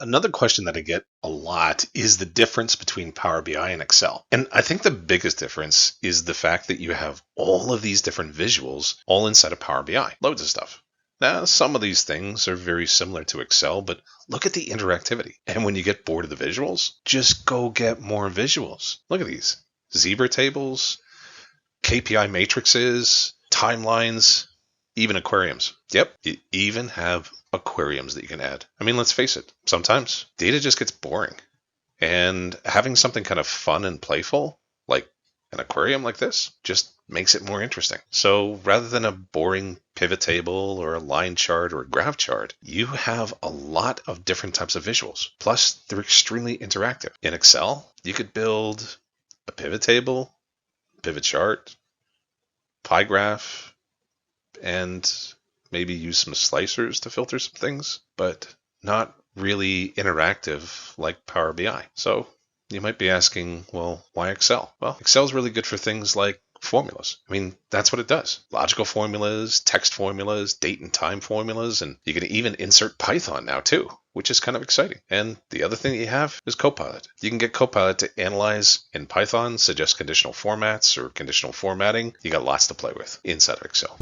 Another question that I get a lot is the difference between Power BI and Excel. And I think the biggest difference is the fact that you have all of these different visuals all inside of Power BI. Loads of stuff. Now, some of these things are very similar to Excel, but look at the interactivity. And when you get bored of the visuals, just go get more visuals. Look at these. Zebra tables, KPI matrices, timelines, even aquariums. Yep, you even have aquariums that you can add. I mean, let's face it, sometimes data just gets boring. And having something kind of fun and playful, like an aquarium like this, just makes it more interesting. So rather than a boring pivot table or a line chart or a graph chart, you have a lot of different types of visuals. Plus, they're extremely interactive. In Excel, you could build a pivot table, pivot chart, pie graph, and maybe use some slicers to filter some things, but not really interactive like Power BI. So you might be asking, well, why Excel? Well, Excel is really good for things like formulas. I mean, that's what it does. Logical formulas, text formulas, date and time formulas, and you can even insert Python now too, which is kind of exciting. And the other thing that you have is Copilot. You can get Copilot to analyze in Python, suggest conditional formats or conditional formatting. You got lots to play with inside of Excel.